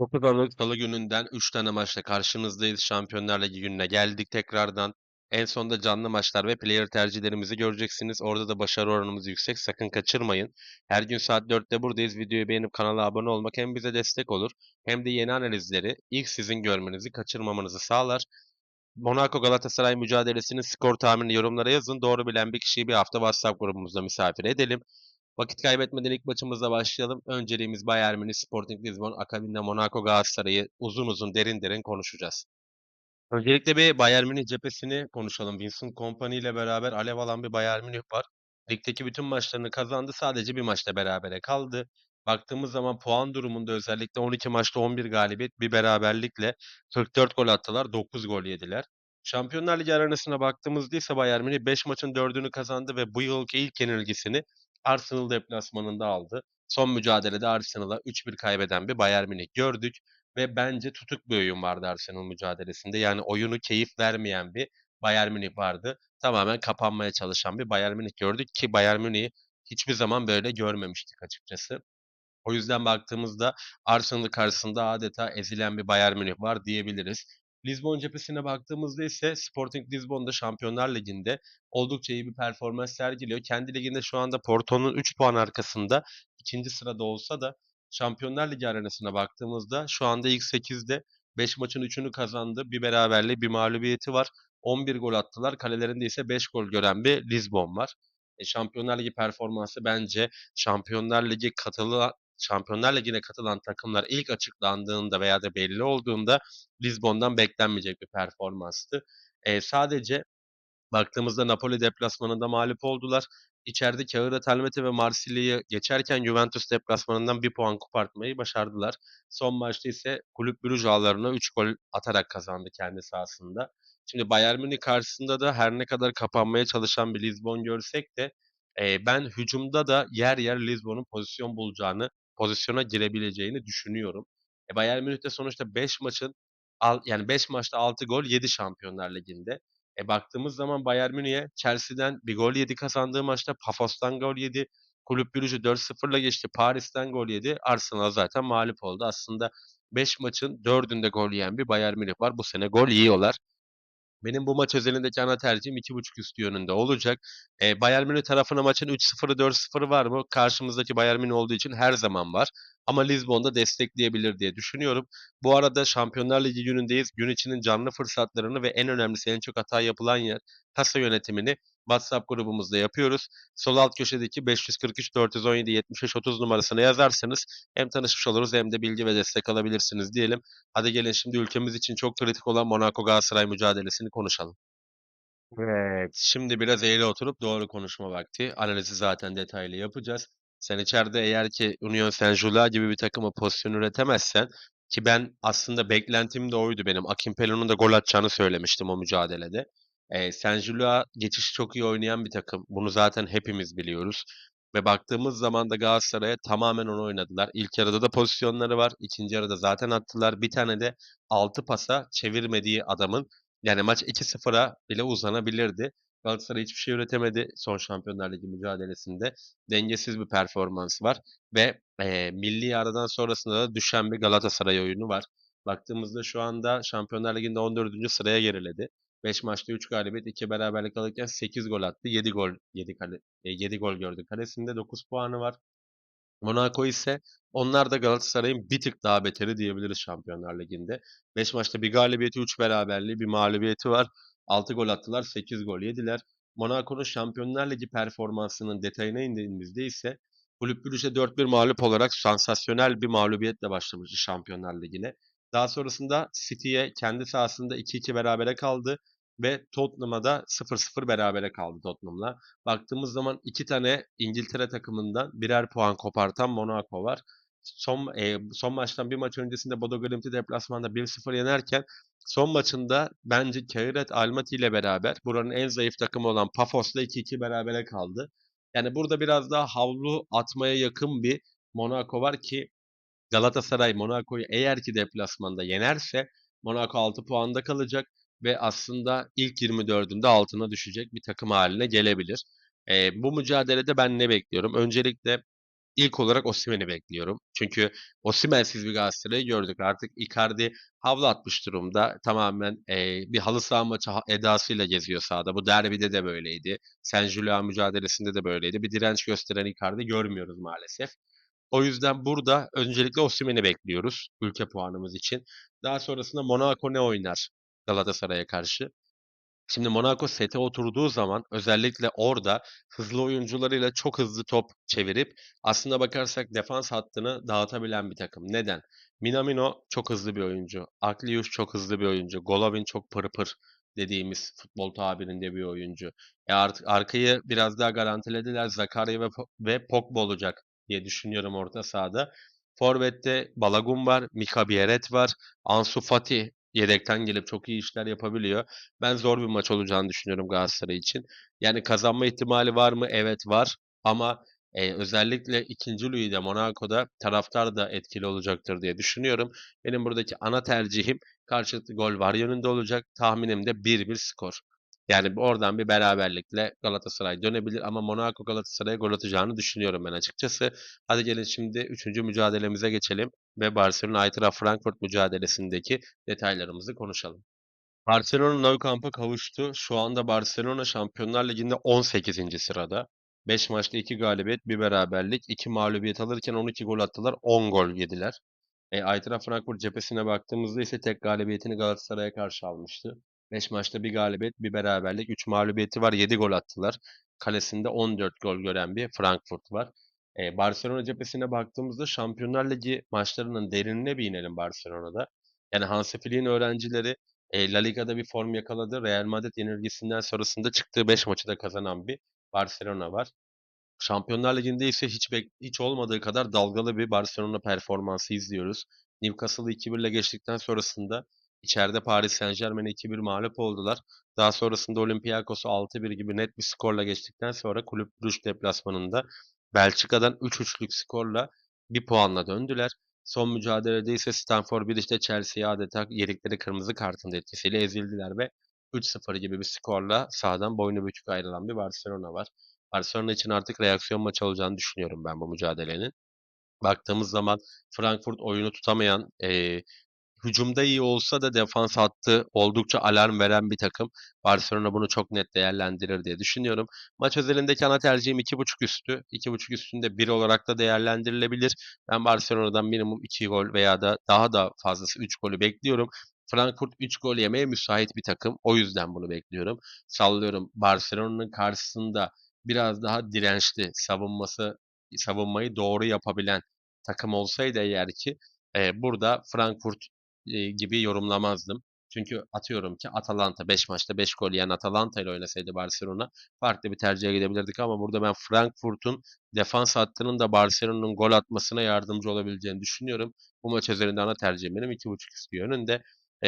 9 Aralık Salı gününden 3 tane maçla karşınızdayız. Şampiyonlar Ligi gününe geldik tekrardan. En sonunda canlı maçlar ve player tercihlerimizi göreceksiniz. Orada da başarı oranımız yüksek. Sakın kaçırmayın. Her gün saat 4'te buradayız. Videoyu beğenip kanala abone olmak hem bize destek olur hem de yeni analizleri ilk sizin görmenizi, kaçırmamanızı sağlar. Monaco Galatasaray mücadelesinin skor tahminini yorumlara yazın. Doğru bilen bir kişiyi bir hafta WhatsApp grubumuzda misafir edelim. Vakit kaybetmeden ilk maçımızla başlayalım. Önceliğimiz Bayern Münih, Sporting Lisbon, akabinde Monaco Galatasaray'ı uzun uzun derin derin konuşacağız. Öncelikle bir Bayern Münih cephesini konuşalım. Vincent Kompany ile beraber alev alan bir Bayern Münih var. Ligdeki bütün maçlarını kazandı. Sadece bir maçta berabere kaldı. Baktığımız zaman puan durumunda özellikle 12 maçta 11 galibiyet, bir beraberlikle 44 gol attılar, 9 gol yediler. Şampiyonlar Ligi arenasına baktığımızda ise Bayern Münih 5 maçın 4'ünü kazandı ve bu yılki ilk yenilgisini Arsenal deplasmanında aldı. Son mücadelede Arsenal'a 3-1 kaybeden bir Bayern Münih gördük. Ve bence tutuk bir oyun vardı Arsenal mücadelesinde. Yani oyunu keyif vermeyen bir Bayern Münih vardı. Tamamen kapanmaya çalışan bir Bayern Münih gördük ki Bayern Münih'i hiçbir zaman böyle görmemiştik açıkçası. O yüzden baktığımızda Arsenal karşısında adeta ezilen bir Bayern Münih var diyebiliriz. Lisbon cephesine baktığımızda ise Sporting Lisbon'da Şampiyonlar Ligi'nde oldukça iyi bir performans sergiliyor. Kendi liginde şu anda Porto'nun 3 puan arkasında ikinci sırada olsa da Şampiyonlar Ligi arenasına baktığımızda şu anda ilk 8'de 5 maçın 3'ünü kazandı. Bir beraberliği, bir mağlubiyeti var. 11 gol attılar. Kalelerinde ise 5 gol gören bir Lisbon var. Şampiyonlar Ligi performansı bence Şampiyonlar Ligi'ne katılan takımlar ilk açıklandığında veya da belli olduğunda Lizbon'dan beklenmeyecek bir performanstı. Sadece baktığımızda Napoli deplasmanında mağlup oldular. İçeride Kağıt ve Marsilya'yı geçerken Juventus deplasmanından bir puan kopartmayı başardılar. Son maçta ise Kulüp Brugge ağlarına 3 gol atarak kazandı kendi sahasında. Şimdi Bayern Münih karşısında da her ne kadar kapanmaya çalışan bir Lisbon görsek de ben hücumda da yer yer Lisbon'un pozisyona girebileceğini düşünüyorum. Bayern Münih de sonuçta 5 maçın yani 5 maçta 6 gol yedi Şampiyonlar Ligi'nde. Baktığımız zaman Bayern Münih'e Chelsea'den bir gol yedi kazandığı maçta. Pafos'tan gol yedi. Kulüp Brugge'ü 4-0'la geçti. Paris'ten gol yedi. Arsenal zaten mağlup oldu. Aslında 5 maçın 4'ünde gol yiyen bir Bayern Münih var. Bu sene gol yiyorlar. Benim bu maç özelindeki ana tercihim 2.5 üstü yönünde olacak. Bayern Münih tarafına maçın 3-0'ı 4-0'ı var mı? Karşımızdaki Bayern Münih olduğu için her zaman var. Ama Lizbon'da destekleyebilir diye düşünüyorum. Bu arada Şampiyonlar Ligi günündeyiz. Gün içinin canlı fırsatlarını ve en önemlisi en çok hata yapılan yer kasa yönetimini WhatsApp grubumuzda yapıyoruz. Sol alt köşedeki 543 417 75 30 numarasına yazarsanız hem tanışmış oluruz hem de bilgi ve destek alabilirsiniz diyelim. Hadi gelin şimdi ülkemiz için çok kritik olan Monaco Galatasaray mücadelesini konuşalım. Evet, şimdi biraz eğri oturup doğru konuşma vakti. Analizi zaten detaylı yapacağız. Sen içeride eğer ki Union Saint-Gilloise gibi bir takıma pozisyon üretemezsen ki ben aslında beklentim de oydu benim. Akinpelo'nun da gol atacağını söylemiştim o mücadelede. Saint-Gilloise geçişi çok iyi oynayan bir takım. Bunu zaten hepimiz biliyoruz. Ve baktığımız zaman da Galatasaray'a tamamen onu oynadılar. İlk yarıda da pozisyonları var. İkinci yarıda zaten attılar. Bir tane de 6 pasa çevirmediği adamın yani maç 2-0'a bile uzanabilirdi. Galatasaray hiçbir şey üretemedi son Şampiyonlar Ligi mücadelesinde. Dengesiz bir performans var ve milli aradan sonrasında da düşen bir Galatasaray oyunu var. Baktığımızda şu anda Şampiyonlar Ligi'nde 14. sıraya geriledi. 5 maçta 3 galibiyet, 2 beraberlik alırken 8 gol attı. 7 gol 7 gol gördü. Kalesinde 9 puanı var. Monaco ise onlar da Galatasaray'ın bir tık daha beteri diyebiliriz Şampiyonlar Ligi'nde. 5 maçta bir galibiyeti, 3 beraberliği, bir mağlubiyeti var. 6 gol attılar, 8 gol yediler. Monaco'nun Şampiyonlar Ligi performansının detayına indiğimizde ise Kulüp Brugge'e 4-1 mağlup olarak sansasyonel bir mağlubiyetle başlamıştı Şampiyonlar Ligi'ne. Daha sonrasında City'ye kendi sahasında 2-2 berabere kaldı ve Tottenham'a da 0-0 berabere kaldı Tottenham'la. Baktığımız zaman iki tane İngiltere takımından birer puan kopartan Monaco var. Son maçtan bir maç öncesinde Bodo Glimt'i deplasmanda 1-0 yenerken son maçında bence Kairat Almaty ile beraber buranın en zayıf takımı olan Pafos'la 2-2 berabere kaldı. Yani burada biraz daha havlu atmaya yakın bir Monaco var ki Galatasaray Monaco'yu eğer ki deplasmanda yenerse Monaco 6 puanda kalacak ve aslında ilk 24'ünde altına düşecek bir takım haline gelebilir. Bu mücadelede ben ne bekliyorum? Öncelikle ilk olarak Osimhen'i bekliyorum. Çünkü Osimhen'siz bir Galatasaray'ı gördük. Artık Icardi havlu atmış durumda. Tamamen, bir halı saha maçı edasıyla geziyor sahada. Bu derbide de böyleydi. Saint-Gilloise mücadelesinde de böyleydi. Bir direnç gösteren Icardi görmüyoruz maalesef. O yüzden burada öncelikle Osimhen'i bekliyoruz ülke puanımız için. Daha sonrasında Monaco ne oynar Galatasaray'a karşı? Şimdi Monaco sete oturduğu zaman özellikle orada hızlı oyuncularıyla çok hızlı top çevirip aslına bakarsak defans hattını dağıtabilen bir takım. Neden? Minamino çok hızlı bir oyuncu. Akliusz çok hızlı bir oyuncu. Golovin çok pırpır dediğimiz futbol tabirinde bir oyuncu. Artık arkayı biraz daha garantilediler. Zakaria ve Pogba olacak diye düşünüyorum orta sahada. Forvet'te Balagun var, Mika Bieret var, Ansu Fati yedekten gelip çok iyi işler yapabiliyor. Ben zor bir maç olacağını düşünüyorum Galatasaray için. Yani kazanma ihtimali var mı? Evet var. Ama özellikle ikinci Louis'de Monaco'da taraftar da etkili olacaktır diye düşünüyorum. Benim buradaki ana tercihim karşılıklı gol var yönünde olacak. Tahminim de 1-1 skor. Yani oradan bir beraberlikle Galatasaray dönebilir ama Monaco Galatasaray'a gol atacağını düşünüyorum ben açıkçası. Hadi gelin şimdi üçüncü mücadelemize geçelim ve Barcelona Eintracht Frankfurt mücadelesindeki detaylarımızı konuşalım. Barcelona Nou Camp'a kavuştu. Şu anda Barcelona Şampiyonlar Ligi'nde 18. sırada. 5 maçta 2 galibiyet, bir beraberlik, 2 mağlubiyet alırken 12 gol attılar, 10 gol yediler. Eintracht Frankfurt cephesine baktığımızda ise tek galibiyetini Galatasaray'a karşı almıştı. 5 maçta bir galibiyet, bir beraberlik, 3 mağlubiyeti var, 7 gol attılar. Kalesinde 14 gol gören bir Frankfurt var. Barcelona cephesine baktığımızda Şampiyonlar Ligi maçlarının derinine bir inelim Barcelona'da. Yani Hansi Flick'in öğrencileri La Liga'da bir form yakaladı. Real Madrid yenilgisinden sonrasında çıktığı 5 maçı da kazanan bir Barcelona var. Şampiyonlar Ligi'nde ise hiç olmadığı kadar dalgalı bir Barcelona performansı izliyoruz. Newcastle'ı 2-1 ile geçtikten sonrasında içeride Paris Saint-Germain'e 2-1 mağlup oldular. Daha sonrasında Olympiakos'u 6-1 gibi net bir skorla geçtikten sonra Kulüp Brugge deplasmanında Belçika'dan 3-3'lük skorla bir puanla döndüler. Son mücadelede ise Stamford Bridge'de Chelsea'ye adeta yedikleri kırmızı kartın da etkisiyle ezildiler ve 3-0 gibi bir skorla sahadan boynu bükük ayrılan bir Barcelona var. Barcelona için artık reaksiyon maçı olacağını düşünüyorum ben bu mücadelenin. Baktığımız zaman Frankfurt oyunu tutamayan, hücumda iyi olsa da defans hattı oldukça alarm veren bir takım. Barcelona bunu çok net değerlendirir diye düşünüyorum. Maç özelindeki ana tercihim 2.5 üstü. 2.5 üstünde 1 olarak da değerlendirilebilir. Ben Barcelona'dan minimum 2 gol veya da daha da fazlası 3 golü bekliyorum. Frankfurt 3 gol yemeye müsait bir takım. O yüzden bunu bekliyorum. Sallıyorum Barcelona'nın karşısında biraz daha dirençli, savunmayı doğru yapabilen takım olsaydı eğer ki burada Frankfurt gibi yorumlamazdım. Çünkü atıyorum ki Atalanta 5 maçta 5 gol yiyen Atalanta ile oynasaydı Barcelona farklı bir tercihe gidebilirdik ama burada ben Frankfurt'un defans hattının da Barcelona'nın gol atmasına yardımcı olabileceğini düşünüyorum. Bu maç üzerinde ana tercihim benim 2.5 üstü yönünde.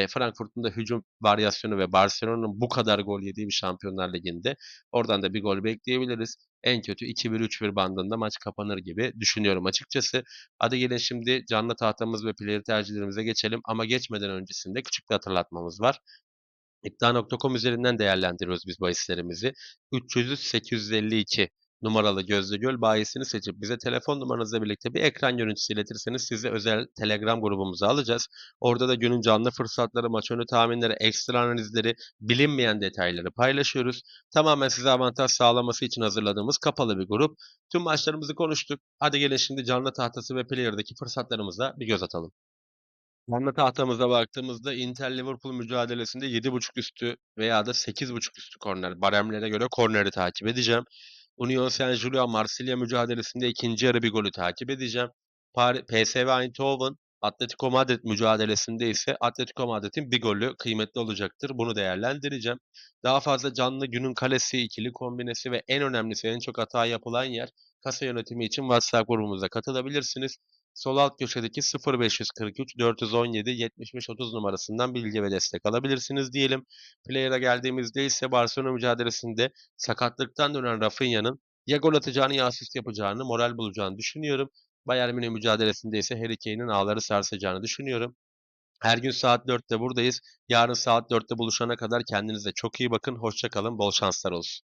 Frankfurt'un da hücum varyasyonu ve Barcelona'nın bu kadar gol yediği bir Şampiyonlar Ligi'nde oradan da bir gol bekleyebiliriz. En kötü 2-1 3-1 bandında maç kapanır gibi düşünüyorum açıkçası. Hadi gelin şimdi canlı tahtamız ve player tercihlerimize geçelim ama geçmeden öncesinde küçük bir hatırlatmamız var. İddia.com üzerinden değerlendiriyoruz biz bahislerimizi. 300-852 numaralı Gözde Göl bayisini seçip bize telefon numaranızla birlikte bir ekran görüntüsü iletirseniz sizi özel Telegram grubumuza alacağız. Orada da günün canlı fırsatları, maç önü tahminleri, ekstra analizleri, bilinmeyen detayları paylaşıyoruz. Tamamen size avantaj sağlaması için hazırladığımız kapalı bir grup. Tüm maçlarımızı konuştuk. Hadi gelin şimdi canlı tahtası ve player'daki fırsatlarımıza bir göz atalım. Canlı tahtamıza baktığımızda Inter-Liverpool mücadelesinde 7.5 üstü veya da 8.5 üstü korner. Baremlere göre korneri takip edeceğim. Union Saint-Gilloise Marsilya mücadelesinde ikinci yarı bir golü takip edeceğim. PSV Eindhoven Atletico Madrid mücadelesinde ise Atletico Madrid'in bir golü kıymetli olacaktır. Bunu değerlendireceğim. Daha fazla canlı günün kalesi, ikili kombinesi ve en önemlisi en çok hata yapılan yer kasa yönetimi için WhatsApp grubumuza katılabilirsiniz. Sol alt köşedeki 0543 417 75 30 numarasından bilgi ve destek alabilirsiniz diyelim. Player'a geldiğimizde ise Barcelona mücadelesinde sakatlıktan dönen Rafinha'nın ya gol atacağını ya asist yapacağını, moral bulacağını düşünüyorum. Bayern Münih mücadelesinde ise Harry Kane'in ağları sarsacağını düşünüyorum. Her gün saat 4'te buradayız. Yarın saat 4'te buluşana kadar kendinize çok iyi bakın. Hoşça kalın. Bol şanslar olsun.